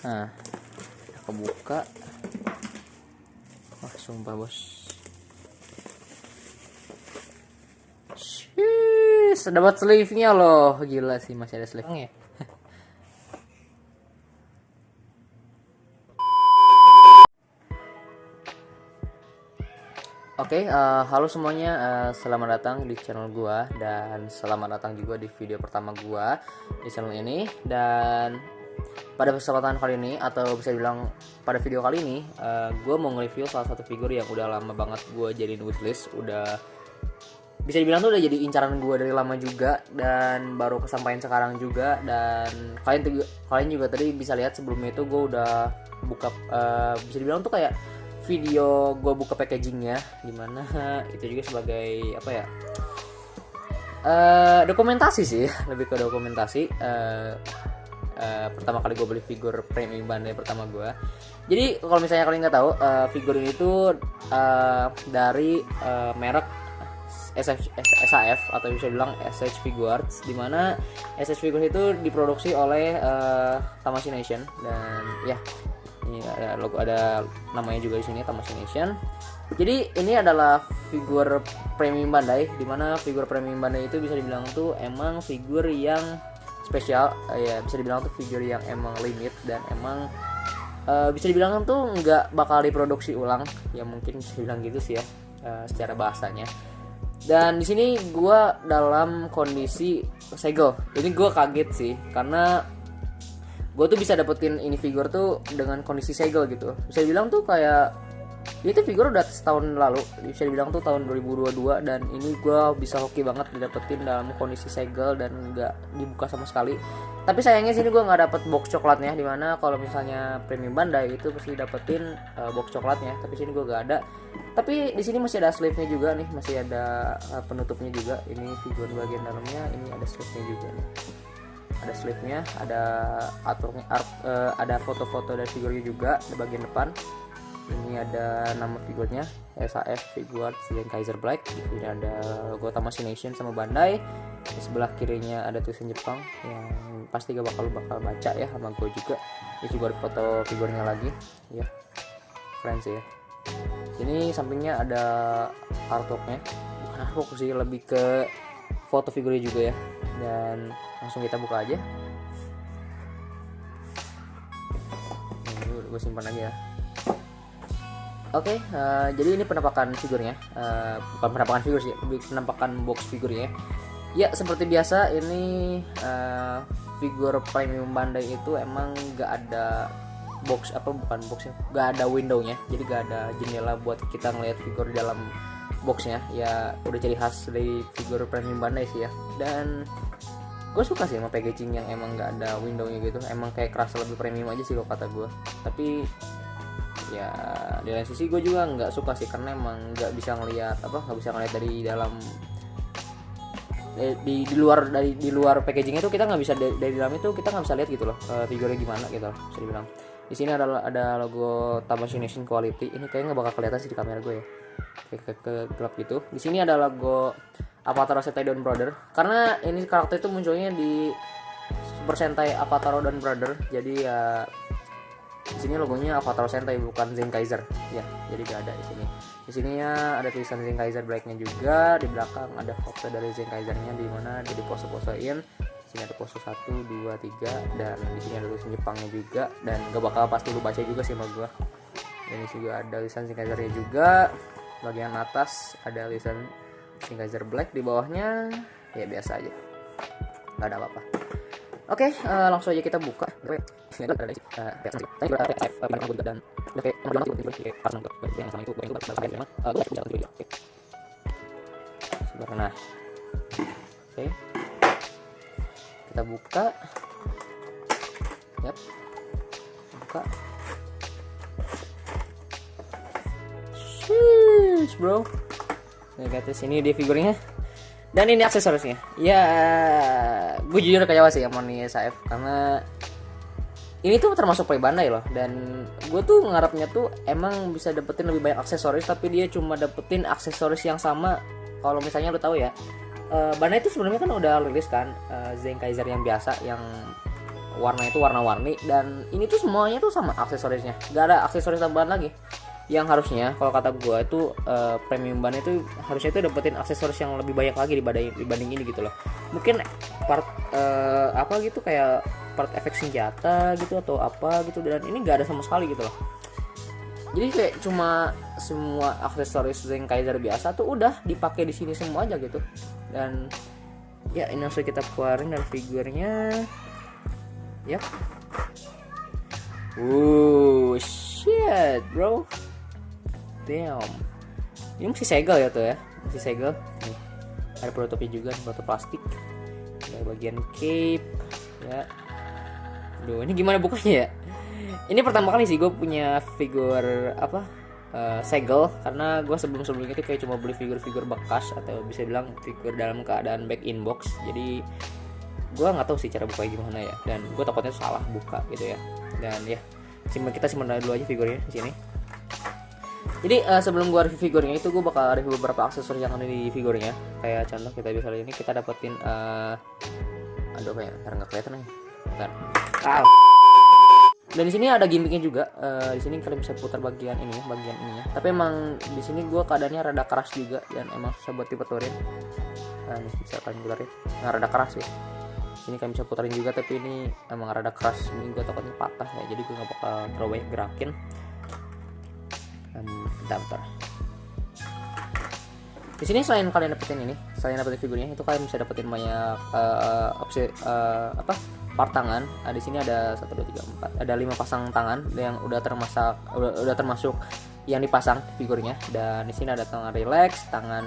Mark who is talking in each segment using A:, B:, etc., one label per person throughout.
A: Nah, aku buka. Wah, sumpah bos. Dapat sleeve-nya loh. Gila sih, masih ada sleeve-nya. Oke, halo semuanya, selamat datang di channel gua dan selamat datang juga di video pertama gua di channel ini. Dan pada kesempatan kali ini, atau bisa dibilang pada video kali ini, gua mau nge-review salah satu figur yang udah lama banget gua jadiin wishlist. Udah bisa dibilang tuh udah jadi incaran gua dari lama juga, dan baru kesampaian sekarang juga. Dan kalian juga tadi bisa lihat sebelumnya itu gua udah buka, bisa dibilang tuh kayak video gue buka packagingnya, dimana itu juga sebagai apa ya, dokumentasi sih, lebih ke dokumentasi. Pertama kali gue beli figur premium Bandai pertama gue. Jadi kalau misalnya kalian nggak tahu, figur ini tuh dari merek SAF atau bisa bilang SH Figuarts, dimana SH Figuarts itu diproduksi oleh Tamashii Nation. Dan ya, ini ada logo, ada namanya juga di sini, Tamashii Nation. Jadi ini adalah figur premium Bandai, dimana figur premium Bandai itu bisa dibilang tuh emang figur yang spesial, ya bisa dibilang tuh figur yang emang limit, dan emang bisa dibilang tuh nggak bakal diproduksi ulang, ya mungkin bisa dibilang gitu sih ya, secara bahasanya. Dan di sini gue dalam kondisi segel. Ini gue kaget sih, karena gue tuh bisa dapetin ini figur tuh dengan kondisi segel gitu. Bisa dibilang tuh kayak itu figur udah setahun lalu, bisa dibilang tuh tahun 2022, dan ini gue bisa hoki banget didapetin dalam kondisi segel dan nggak dibuka sama sekali. Tapi sayangnya sini gue nggak dapet box coklatnya, dimana kalau misalnya premium Bandai itu pasti dapetin box coklatnya, tapi sini gue nggak ada. Tapi di sini masih ada sleeve-nya juga nih, masih ada penutupnya juga. Ini figur bagian dalamnya, ini ada sleeve-nya juga nih. Ada sleeve-nya, ada artwork, ada foto-foto dari figurnya juga di bagian depan. Ini ada nama figurnya, SAF Figuarts Zenkaiser Black. Ini ada logo Tamashii Nation sama Bandai. Di sebelah kirinya ada tulisan Jepang yang pasti gak bakal baca ya sama gue juga. Ini juga ada foto figurnya lagi, ya keren sih ya. Sini sampingnya ada artworknya, bukan artwork sih, lebih ke foto figurnya juga ya. Dan langsung kita buka aja. Ini gue simpan aja ya. Oke, jadi ini penampakan figurnya, bukan penampakan figur sih, lebih penampakan box figurnya. Ya seperti biasa, ini figur premium Bandai itu emang nggak ada box, bukan boxnya, nggak ada windownya, jadi nggak ada jendela buat kita ngeliat figur di dalam boxnya. Ya udah ciri khas dari figur premium Bandai sih ya. Dan gue suka sih sama packaging yang emang nggak ada windownya gitu, emang kayak kerasa lebih premium aja sih kalau kata gue. Tapi ya di lain sisi gue juga nggak suka sih, karena emang nggak bisa ngelihat dari dalam, di luar packaging itu kita nggak bisa, dari dalam itu kita nggak bisa lihat gitu loh, figurnya gimana gitu loh, bisa dibilang. Di sini ada logo Tamashii Nation Quality. Ini kayaknya nggak bakal kelihatan sih di kamera gue ya, kayak ke gelap gitu. Di sini ada logo Avatar Sentai Down Brother, karena ini karakter itu munculnya di Super Sentai Avatar Down Brother. Jadi ya di sini logonya Avatar Sentai, bukan Zenkaiser ya, jadi gak ada di sini. Di sininya ada tulisan Zenkaiser Black-nya juga. Di belakang ada foto dari Zenkaiser-nya, di mana dia dipose-posein. Di sini ada pose 1, 2, 3, dan di sini ada tulisan Jepangnya juga, dan gak bakal pasti lu baca juga sih sama gua. Dan ini juga ada tulisan Zenkaiser-nya juga. Bagian atas ada tulisan Zenkaiser Black, di bawahnya ya biasa aja, gak ada apa-apa. Oke, langsung aja kita buka. Nah, oke, kita buka. Yap, buka. Sheesh, bro. Nah, guys, ini dia figurnya. Dan ini aksesorisnya. Ya, gue jujur kecewa sih sama nih SAF, karena ini tuh termasuk play Bandai loh. Dan gue tuh ngarepnya tuh emang bisa dapetin lebih banyak aksesoris, tapi dia cuma dapetin aksesoris yang sama. Kalau misalnya lo tahu ya, Bandai itu sebelumnya kan udah rilis kan Zenkaiser yang biasa, yang warna itu warna-warni, dan ini tuh semuanya tuh sama aksesorisnya, nggak ada aksesoris tambahan lagi. Yang harusnya kalau kata gue itu premium ban itu harusnya itu dapetin aksesoris yang lebih banyak lagi dibanding ini gitu loh. Mungkin part apa gitu, kayak part efek senjata gitu atau apa gitu, dan ini nggak ada sama sekali gitu loh. Jadi kayak cuma semua aksesoris Zenkaiser biasa tuh udah dipakai di sini semua aja gitu. Dan ya ini langsung kita keluarin dari figurnya. Yap. Shit bro. Damn. Ini masih segel ya tuh ya. Masih segel. Nih. Ada prototipnya juga, prototipe plastik. Ada bagian cape ya. Duh, ini gimana bukanya ya? Ini pertama kali sih gue punya figur segel, karena gue sebelumnya itu kayak cuma beli figur-figur bekas atau bisa bilang figur dalam keadaan back in box. Jadi gue nggak tahu sih cara bukanya gimana ya, dan gue takutnya salah buka gitu ya. Dan ya kita simpan dulu aja figurnya di sini. Jadi sebelum gue review figurnya itu, gue bakal review beberapa aksesoris yang ada di figurnya. Kayak contoh kita bisa lihat ini, kita dapetin aduh kayak nggak kelihatan nih. Bentar. Dan di sini ada gimmicknya juga. Di sini kalian bisa putar bagian ini ya. Tapi emang di sini gue keadaannya rada keras juga, dan emang susah buat diputerin. Nah, ini bisa kalian putarin. Nah, rada keras ya. Sini kalian bisa putarin juga, tapi ini emang rada keras. Ini gue takutnya patah ya, jadi gue nggak bakal terlalu banyak gerakin. Bentar. Di sini selain kalian dapetin figurnya, itu kalian bisa dapetin banyak opsi part tangan. Di sini ada 1 2 3 4. Ada 5 pasang tangan yang udah termasuk yang dipasang figurnya. Dan di sini ada tangan relax, tangan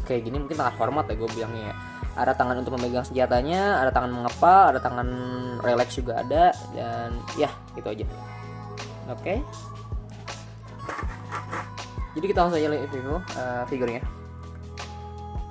A: kayak gini, mungkin tangan hormat ya gue bilangnya ya. Ada tangan untuk memegang senjatanya, ada tangan mengepal, ada tangan relax juga ada, dan ya gitu aja. Oke. Jadi kita langsung aja lihat figurnya.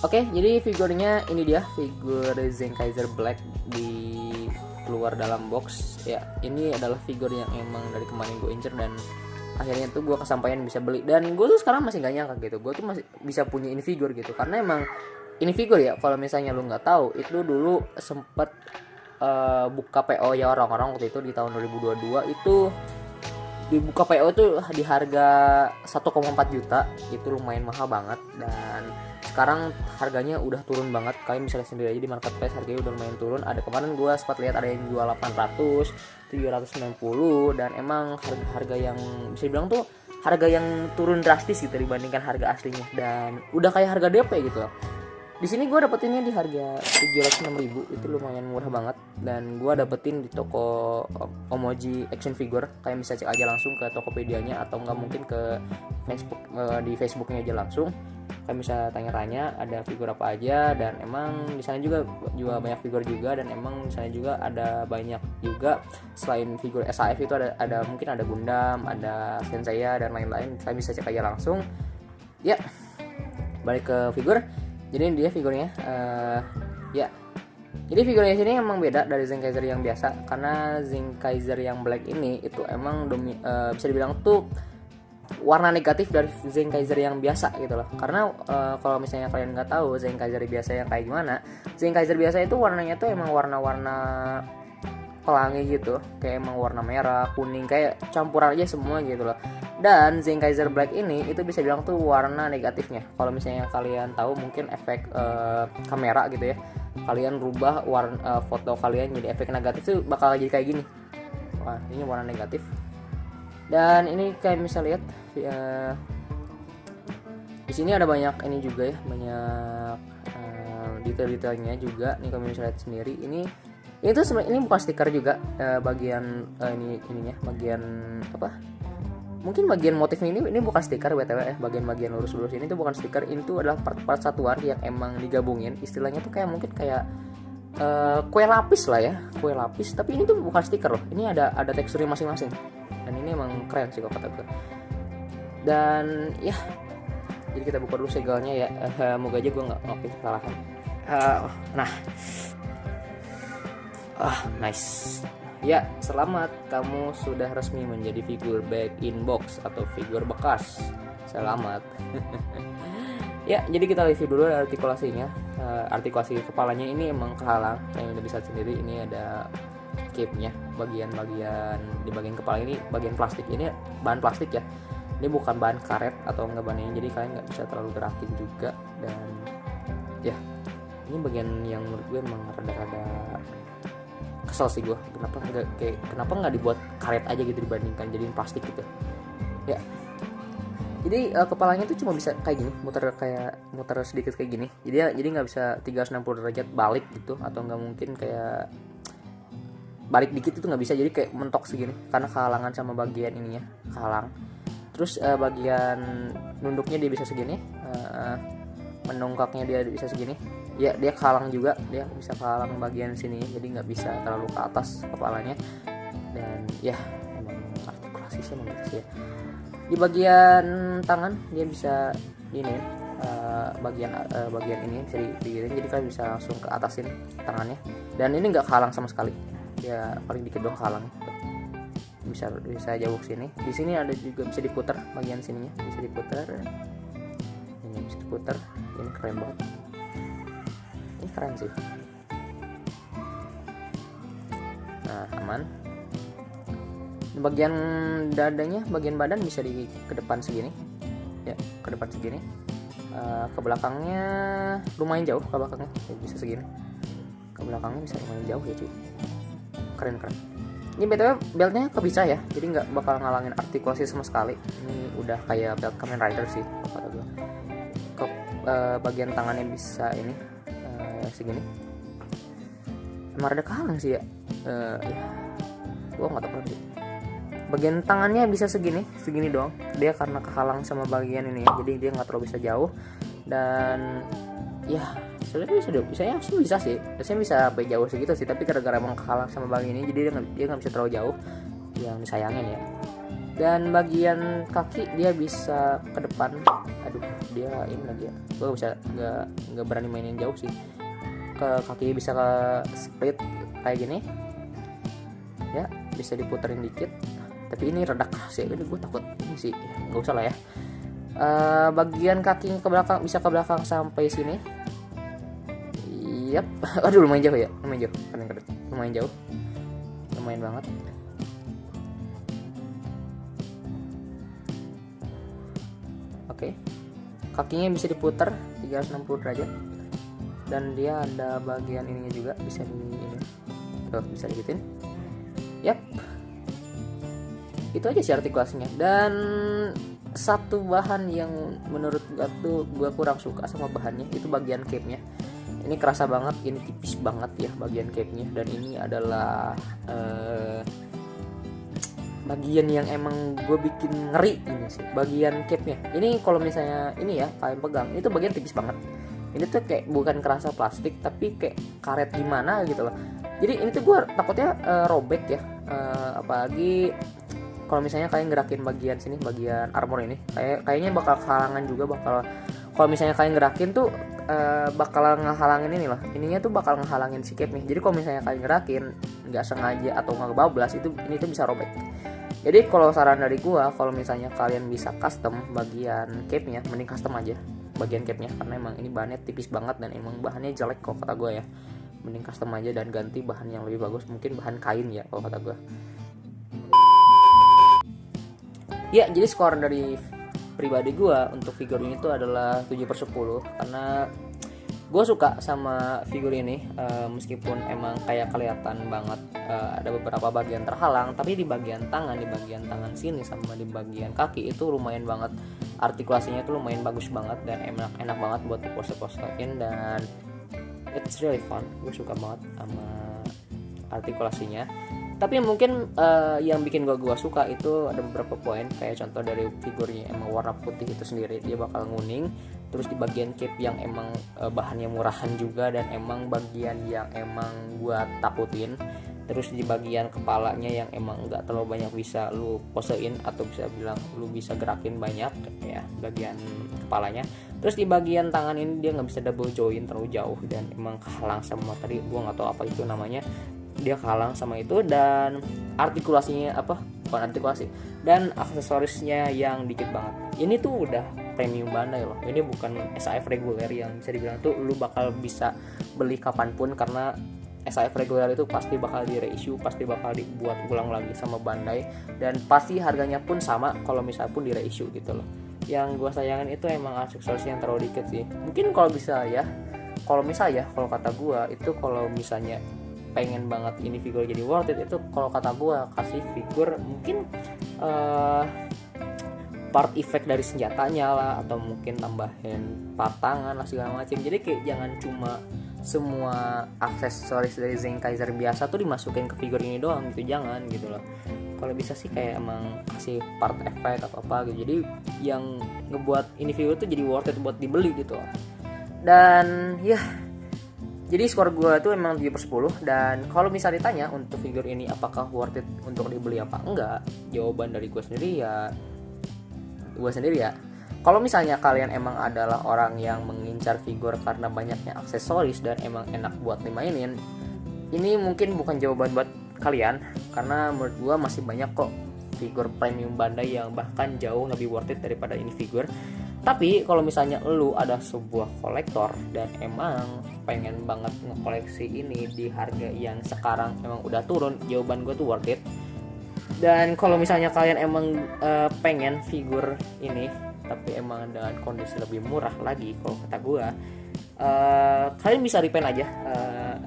A: Oke, jadi figurnya ini dia, figur Zenkaiser Black di keluar dalam box. Ya, ini adalah figur yang emang dari kemarin gue incer, dan akhirnya tuh gue kesampaian bisa beli. Dan gue tuh sekarang masih gak nyangka gitu, gue tuh masih bisa punya ini figur gitu. Karena emang ini figur ya, kalau misalnya lu nggak tahu, itu dulu sempet buka PO ya orang-orang waktu itu di tahun 2022 itu. Dibuka PO itu di harga 1,4 juta, itu lumayan mahal banget. Dan sekarang harganya udah turun banget, kalian bisa lihat sendiri aja di marketplace, harganya udah lumayan turun. Ada kemarin gue sempat lihat ada yang jual 800, 790, dan emang harga yang bisa dibilang tuh harga yang turun drastis gitu dibandingkan harga aslinya, dan udah kayak harga DP gitu loh. Di sini gue dapetinnya di harga 706.000, itu lumayan murah banget. Dan gue dapetin di toko Omoji Action Figure. Kalian bisa cek aja langsung ke Tokopedia-nya, atau enggak mungkin ke Facebook, di Facebooknya aja langsung. Kalian bisa tanya-tanya ada figur apa aja, dan emang di sana juga jual banyak figur juga, dan emang di sana juga ada banyak juga selain figur SAF itu ada mungkin ada Gundam, ada Senseiya dan lain-lain. Kalian bisa cek aja langsung. Ya, balik ke figur. Jadi dia figurnya ya. Jadi figurnya sini emang beda dari Zenkaiser yang biasa, karena Zenkaiser yang Black ini itu emang bisa dibilang tuh warna negatif dari Zenkaiser yang biasa gitu loh. Karena kalau misalnya kalian nggak tahu Zenkaiser biasa yang kayak gimana, Zenkaiser biasa itu warnanya tuh emang warna-warna pelangi gitu, kayak emang warna merah, kuning, kayak campuran aja semua gitu loh. Dan Zenkaiser Black ini itu bisa bilang tuh warna negatifnya. Kalau misalnya kalian tahu mungkin efek kamera gitu ya, kalian rubah warna foto kalian jadi efek negatif tuh bakal jadi kayak gini. Wah, ini warna negatif. Dan ini kayak bisa lihat di sini ada banyak ini juga ya, banyak detail-detailnya juga. Nih kalian bisa lihat sendiri. Ini tuh sebenarnya ini bukan stiker juga, bagian ininya, bagian apa? Mungkin bagian motif ini bukan stiker BTW ya. Bagian-bagian lurus-lurus ini tuh bukan stiker, itu adalah part-part satuan yang emang digabungin. Istilahnya tuh kayak mungkin kayak kue lapis lah ya, kue lapis. Tapi ini tuh bukan stiker loh. Ini ada teksturnya masing-masing. Dan ini emang keren sih kalau kata gue. Dan ya, jadi kita buka dulu segelnya ya. Moga aja gue nggak ngelakuin kesalahan. Nice. Ya, selamat, kamu sudah resmi menjadi figur back in box atau figur bekas. Selamat. Ya, jadi kita review dulu artikulasinya. Artikulasi kepalanya ini emang kehalang, kalian udah bisa sendiri. Ini ada cape-nya, bagian-bagian di bagian kepala ini bagian plastik, ini bahan plastik ya, ini bukan bahan karet atau enggak bahan ini, jadi kalian nggak bisa terlalu gerakin juga. Dan ya ini bagian yang menurut gue emang rada-rada kesel sih gue, kenapa nggak dibuat karet aja gitu dibandingkan jadiin plastik gitu ya. Jadi kepalanya tuh cuma bisa kayak gini, muter sedikit kayak gini, jadi nggak bisa 360 derajat balik gitu, atau nggak mungkin kayak balik dikit itu nggak bisa, jadi kayak mentok segini karena kehalangan sama bagian ininya, kehalang. Terus bagian nunduknya dia bisa segini, menongkaknya dia bisa segini ya, dia kehalang juga, dia bisa kehalang bagian sini, jadi nggak bisa terlalu ke atas kepalanya. Dan ya emang artikulasi sih emang gitu sih ya. Di bagian tangan dia bisa ini bagian ini bisa dipikirin, jadi kalian bisa langsung ke atasin tangannya, dan ini nggak kehalang sama sekali ya, paling dikit dong kehalangnya. Bisa jauh sini. Di sini ada juga bisa diputar, bagian sininya bisa diputar, ini bisa diputar. Ini keren banget, ini keren sih. Nah aman. Bagian dadanya, bagian badan bisa ke depan segini ya, ke depan segini. Ke belakangnya lumayan jauh, ke belakangnya ya, bisa segini, ke belakangnya bisa lumayan jauh ya cuy, keren. Ini btw beltnya kepisah ya, jadi nggak bakal ngalangin artikulasi sama sekali. Ini udah kayak belt Kamen Rider sih kata gue. Ke bagian tangannya bisa ini segini, emang ada kehalang sih ya, ya gue nggak tahu sih. Bagian tangannya bisa segini doang, dia karena kehalang sama bagian ini ya, jadi dia nggak terlalu bisa jauh. Dan ya sebenarnya bisa sih, biasanya bisa sampai jauh segitu sih, tapi gara-gara emang kehalang sama bagian ini, jadi dia nggak bisa terlalu jauh, yang disayangin ya. Dan bagian kaki dia bisa ke depan, aduh dia ini lagi ya, gue bisa nggak berani mainin jauh sih. Ke kaki bisa ke split kayak gini ya, bisa diputerin dikit, tapi ini rada keras ya, ini gue takut ini sih ya, nggak usah lah ya. Bagian kakinya ke belakang, bisa ke belakang sampai sini. Yap, aduh lumayan jauh ya, lumayan jauh, keren, lumayan jauh, lumayan banget. Oke, kakinya bisa diputar 360 derajat, dan dia ada bagian ininya juga, bisa bisa digituin. Yap, itu aja sih artikulasinya. Dan satu bahan yang menurut gue kurang suka sama bahannya itu bagian cape-nya. Ini kerasa banget, ini tipis banget ya bagian cape-nya, dan ini adalah bagian yang emang gue bikin ngeri ini sih, bagian cape-nya. Ini kalau misalnya ini ya kalian pegang, itu bagian tipis banget. Ini tuh kayak bukan kerasa plastik, tapi kayak karet gimana gitu loh. Jadi ini tuh gue takutnya robek ya, apalagi kalau misalnya kalian gerakin bagian sini, bagian armor ini, kayaknya bakal kehalangan juga, kalau misalnya kalian gerakin tuh bakal ngehalangin ini loh, ininya tuh bakal ngehalangin si cape nih. Jadi kalau misalnya kalian gerakin nggak sengaja atau nggak kebablas, ini tuh bisa robek. Jadi kalau saran dari gua, kalau misalnya kalian bisa custom bagian cape-nya, mending custom aja bagian cape-nya, karena emang ini bahannya tipis banget dan emang bahannya jelek kalau kata gua ya. Mending custom aja dan ganti bahan yang lebih bagus, mungkin bahan kain ya kalau kata gua. Ya, jadi skor dari pribadi gue untuk figur ini tuh adalah 7/10, karena gue suka sama figur ini, meskipun emang kayak kelihatan banget ada beberapa bagian terhalang, tapi di bagian tangan sini sama di bagian kaki itu lumayan banget, artikulasinya tuh lumayan bagus banget dan enak banget buat dipose-posein, dan it's really fun. Gue suka banget sama artikulasinya. Tapi mungkin yang bikin gue suka itu ada beberapa poin, kayak contoh dari figurnya emang warna putih itu sendiri, dia bakal nguning. Terus di bagian cape yang emang bahannya murahan juga, dan emang bagian yang emang gue takutin. Terus di bagian kepalanya yang emang nggak terlalu banyak bisa lu posein, atau bisa bilang lu bisa gerakin banyak ya bagian kepalanya. Terus di bagian tangan ini dia nggak bisa double join terlalu jauh, dan emang kehalang sama tadi gue nggak tahu apa itu namanya, dia kalah sama itu. Dan artikulasinya bukan artikulasi, dan aksesorisnya yang dikit banget. Ini tuh udah premium bandai loh, ini bukan SAF reguler yang bisa dibilang tuh lu bakal bisa beli kapanpun, karena SAF reguler itu pasti bakal di reissue, pasti bakal dibuat ulang lagi sama Bandai, dan pasti harganya pun sama kalau misalnya pun di reissue gitu loh. Yang gue sayangin itu emang aksesoris yang terlalu dikit sih. Mungkin kalau bisa ya, kalau kata gue itu, kalau misalnya pengen banget ini figur jadi worth it, itu kalau kata gue kasih figur mungkin part effect dari senjatanya lah, atau mungkin tambahin part tangan lah segala macam. Jadi kayak jangan cuma semua aksesoris dari Zenkaiser biasa tuh dimasukin ke figur ini doang gitu, jangan gitu loh. Kalau bisa sih kayak emang kasih part effect atau apa gitu, jadi yang ngebuat ini figur tuh jadi worth it buat dibeli gitu loh. Dan ya, jadi skor gue tuh emang 7/10. Dan kalau misalnya ditanya untuk figur ini apakah worth it untuk dibeli apa enggak, jawaban dari gue sendiri ya, kalau misalnya kalian emang adalah orang yang mengincar figur karena banyaknya aksesoris dan emang enak buat dimainin, ini mungkin bukan jawaban buat kalian, karena menurut gue masih banyak kok figur premium Bandai yang bahkan jauh lebih worth it daripada ini figur. Tapi kalau misalnya lu ada sebuah kolektor dan emang pengen banget ngekoleksi ini di harga yang sekarang emang udah turun, jawaban gue tuh worth it. Dan kalau misalnya kalian emang pengen figur ini tapi emang dengan kondisi lebih murah lagi, kalau kata gue kalian bisa repaint aja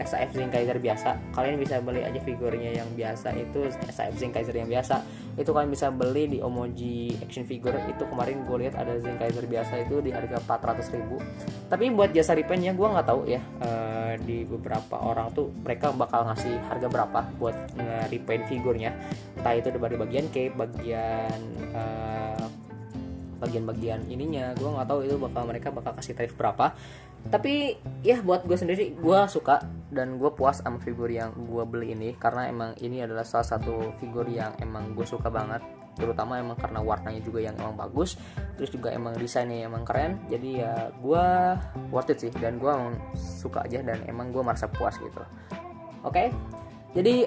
A: SAF Zenkaiser biasa. Kalian bisa beli aja figurnya yang biasa, itu SAF Zenkaiser yang biasa itu kalian bisa beli di Omoji Action Figure. Itu kemarin gue lihat ada Zenkaiser biasa itu di harga 400.000. Tapi buat jasa repaintnya gue nggak tahu ya, di beberapa orang tuh mereka bakal ngasih harga berapa buat nge-repaint figurnya, entah itu dari bagian cape, bagian ininya, gue nggak tahu itu mereka bakal kasih tarif berapa. Tapi ya buat gue sendiri, gue suka dan gue puas sama figur yang gue beli ini, karena emang ini adalah salah satu figur yang emang gue suka banget, terutama emang karena warnanya juga yang emang bagus, terus juga emang desainnya emang keren. Jadi ya gue worth it sih, dan gue emang suka aja dan emang gue merasa puas gitu. Oke. Jadi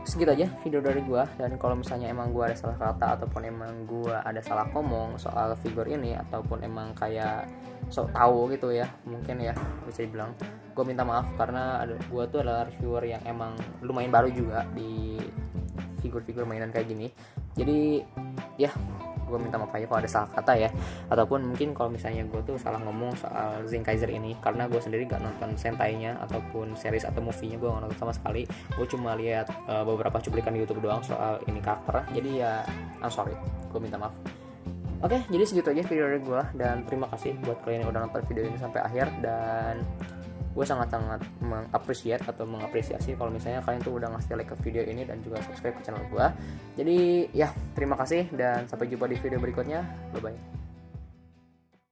A: segitu aja video dari gue. Dan kalau misalnya emang gue ada salah kata ataupun emang gue ada salah ngomong soal figur ini, ataupun emang kayak sok tahu gitu ya, mungkin ya bisa dibilang, gue minta maaf, karena gue tuh adalah reviewer yang emang lumayan baru juga di figur-figur mainan kayak gini. Jadi ya gue minta maaf aja kalau ada salah kata ya, ataupun mungkin kalau misalnya gue tuh salah ngomong soal Zenkaiser ini, karena gue sendiri gak nonton Sentai-nya ataupun series atau movie-nya, gue gak nonton sama sekali. Gue cuma lihat beberapa cuplikan di YouTube doang soal ini karakter. Jadi ya I'm sorry, gue minta maaf. Oke, jadi segitu aja video dari gue, dan terima kasih buat kalian yang udah nonton video ini sampai akhir. Dan gue sangat-sangat mengapresiasi kalau misalnya kalian tuh udah ngasih like ke video ini dan juga subscribe ke channel gue. Jadi ya terima kasih, dan sampai jumpa di video berikutnya. Bye bye.